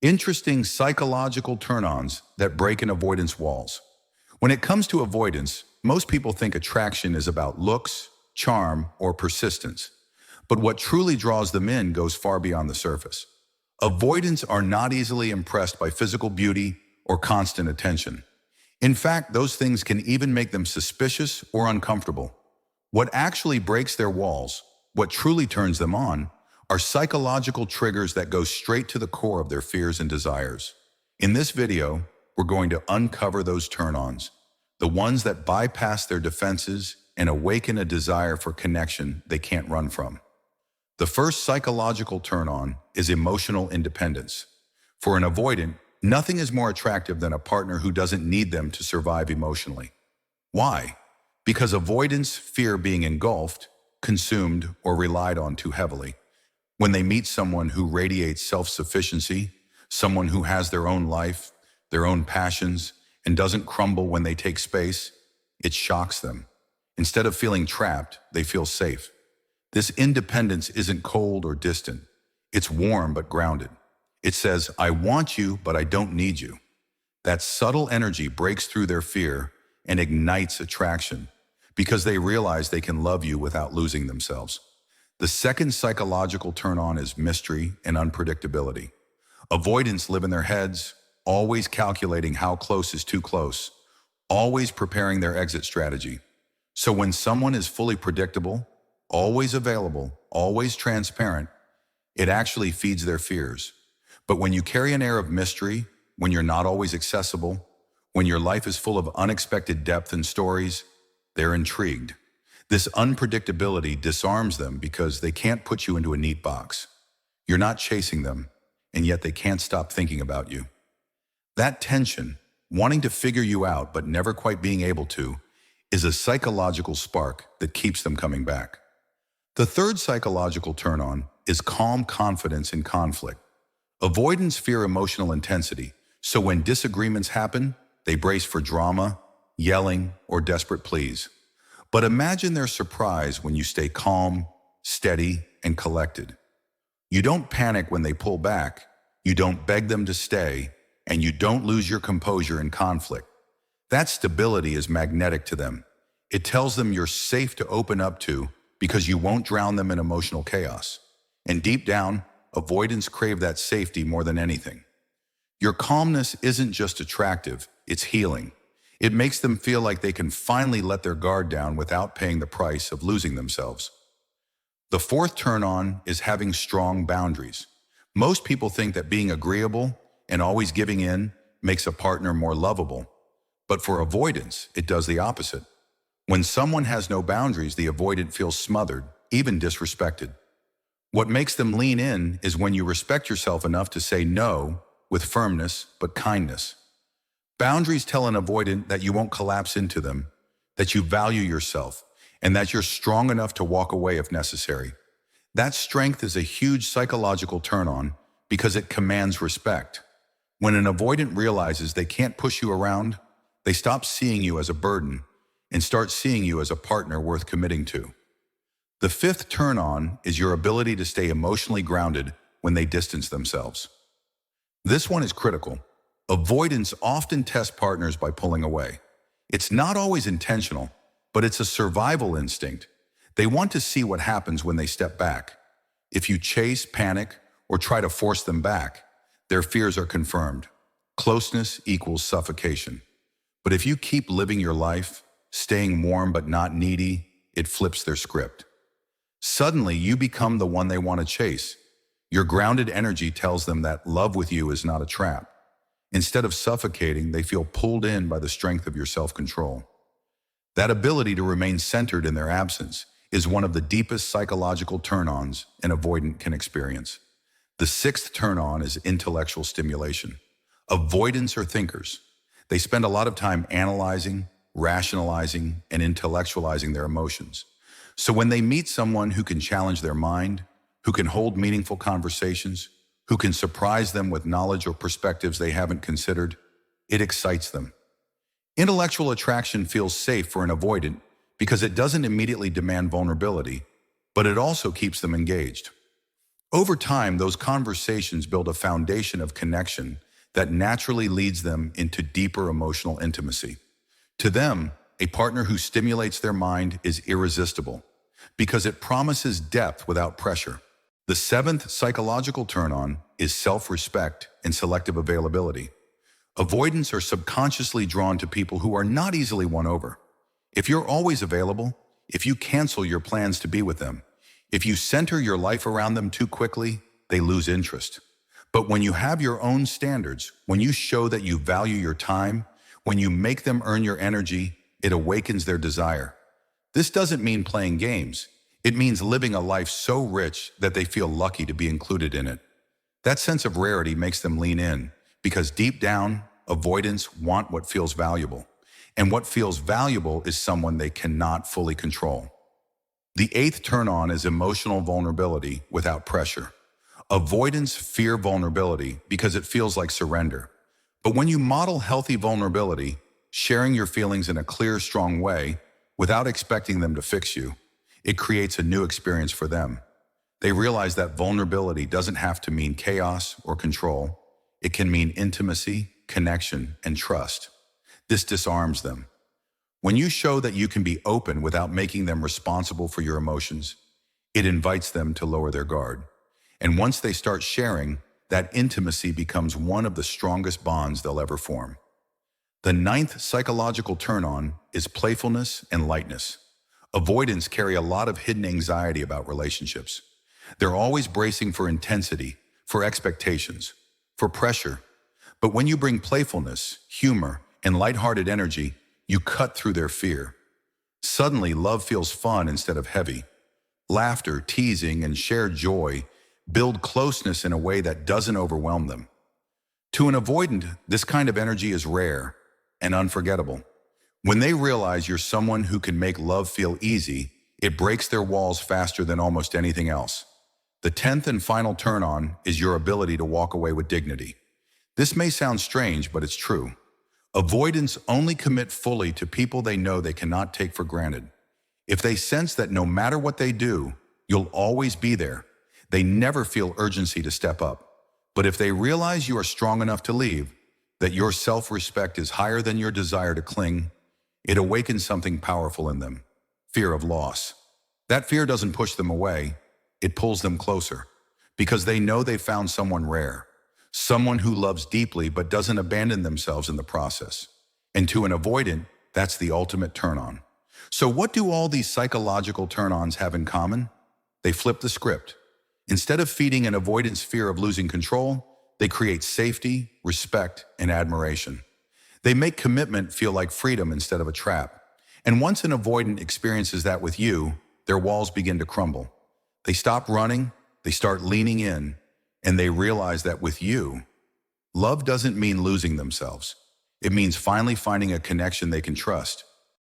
Interesting psychological turn-ons that break an avoidance walls. When it comes to avoidance, most people think attraction is about looks, charm, or persistence. But what truly draws them in goes far beyond the surface. Avoidants are not easily impressed by physical beauty or constant attention. In fact, those things can even make them suspicious or uncomfortable. What actually breaks their walls, what truly turns them on, are psychological triggers that go straight to the core of their fears and desires. In this video, we're going to uncover those turn-ons, the ones that bypass their defenses and awaken a desire for connection they can't run from. The first psychological turn-on is emotional independence. For an avoidant, nothing is more attractive than a partner who doesn't need them to survive emotionally. Why? Because avoidants fear being engulfed, consumed, or relied on too heavily. When they meet someone who radiates self-sufficiency, someone who has their own life, their own passions, and doesn't crumble when they take space, it shocks them. Instead of feeling trapped, they feel safe. This independence isn't cold or distant. It's warm but grounded. It says, I want you, but I don't need you. That subtle energy breaks through their fear and ignites attraction because they realize they can love you without losing themselves. The second psychological turn-on is mystery and unpredictability. Avoidants live in their heads, always calculating how close is too close, always preparing their exit strategy. So when someone is fully predictable, always available, always transparent, it actually feeds their fears. But when you carry an air of mystery, when you're not always accessible, when your life is full of unexpected depth and stories, they're intrigued. This unpredictability disarms them because they can't put you into a neat box. You're not chasing them, and yet they can't stop thinking about you. That tension, wanting to figure you out but never quite being able to, is a psychological spark that keeps them coming back. The third psychological turn-on is calm confidence in conflict. Avoidants fear emotional intensity, so when disagreements happen, they brace for drama, yelling, or desperate pleas. But imagine their surprise when you stay calm, steady, and collected. You don't panic when they pull back, you don't beg them to stay, and you don't lose your composure in conflict. That stability is magnetic to them. It tells them you're safe to open up to because you won't drown them in emotional chaos. And deep down, avoidants crave that safety more than anything. Your calmness isn't just attractive, it's healing. It makes them feel like they can finally let their guard down without paying the price of losing themselves. The fourth turn-on is having strong boundaries. Most people think that being agreeable and always giving in makes a partner more lovable. But for avoidance, it does the opposite. When someone has no boundaries, the avoidant feels smothered, even disrespected. What makes them lean in is when you respect yourself enough to say no with firmness but kindness. Boundaries tell an avoidant that you won't collapse into them, that you value yourself, and that you're strong enough to walk away if necessary. That strength is a huge psychological turn-on because it commands respect. When an avoidant realizes they can't push you around, they stop seeing you as a burden and start seeing you as a partner worth committing to. The fifth turn-on is your ability to stay emotionally grounded when they distance themselves. This one is critical. Avoidants often test partners by pulling away. It's not always intentional, but it's a survival instinct. They want to see what happens when they step back. If you chase, panic, or try to force them back, their fears are confirmed. Closeness equals suffocation. But if you keep living your life, staying warm but not needy, it flips their script. Suddenly, you become the one they want to chase. Your grounded energy tells them that love with you is not a trap. Instead of suffocating, they feel pulled in by the strength of your self-control. That ability to remain centered in their absence is one of the deepest psychological turn-ons an avoidant can experience. The sixth turn-on is intellectual stimulation. Avoidants are thinkers. They spend a lot of time analyzing, rationalizing, and intellectualizing their emotions. So when they meet someone who can challenge their mind, who can hold meaningful conversations, who can surprise them with knowledge or perspectives they haven't considered, it excites them. Intellectual attraction feels safe for an avoidant because it doesn't immediately demand vulnerability, but it also keeps them engaged. Over time, those conversations build a foundation of connection that naturally leads them into deeper emotional intimacy. To them, a partner who stimulates their mind is irresistible because it promises depth without pressure. The seventh psychological turn-on is self-respect and selective availability. Avoidants are subconsciously drawn to people who are not easily won over. If you're always available, if you cancel your plans to be with them, if you center your life around them too quickly, they lose interest. But when you have your own standards, when you show that you value your time, when you make them earn your energy, it awakens their desire. This doesn't mean playing games. It means living a life so rich that they feel lucky to be included in it. That sense of rarity makes them lean in, because deep down, avoidants want what feels valuable. And what feels valuable is someone they cannot fully control. The eighth turn-on is emotional vulnerability without pressure. Avoidants fear vulnerability because it feels like surrender. But when you model healthy vulnerability, sharing your feelings in a clear, strong way, without expecting them to fix you, it creates a new experience for them. They realize that vulnerability doesn't have to mean chaos or control. It can mean intimacy, connection, and trust. This disarms them. When you show that you can be open without making them responsible for your emotions, it invites them to lower their guard. And once they start sharing, that intimacy becomes one of the strongest bonds they'll ever form. The ninth psychological turn-on is playfulness and lightness. Avoidants carry a lot of hidden anxiety about relationships. They're always bracing for intensity, for expectations, for pressure. But when you bring playfulness, humor, and lighthearted energy, you cut through their fear. Suddenly, love feels fun instead of heavy. Laughter, teasing, and shared joy build closeness in a way that doesn't overwhelm them. To an avoidant, this kind of energy is rare and unforgettable. When they realize you're someone who can make love feel easy, it breaks their walls faster than almost anything else. The 10th and final turn-on is your ability to walk away with dignity. This may sound strange, but it's true. Avoidants only commit fully to people they know they cannot take for granted. If they sense that no matter what they do, you'll always be there, they never feel urgency to step up. But if they realize you are strong enough to leave, that your self-respect is higher than your desire to cling, it awakens something powerful in them: fear of loss. That fear doesn't push them away, it pulls them closer, because they know they found someone rare, someone who loves deeply but doesn't abandon themselves in the process. And to an avoidant, that's the ultimate turn-on. So what do all these psychological turn-ons have in common? They flip the script. Instead of feeding an avoidant's fear of losing control, they create safety, respect, and admiration. They make commitment feel like freedom instead of a trap. And once an avoidant experiences that with you, their walls begin to crumble. They stop running, they start leaning in, and they realize that with you, love doesn't mean losing themselves. It means finally finding a connection they can trust.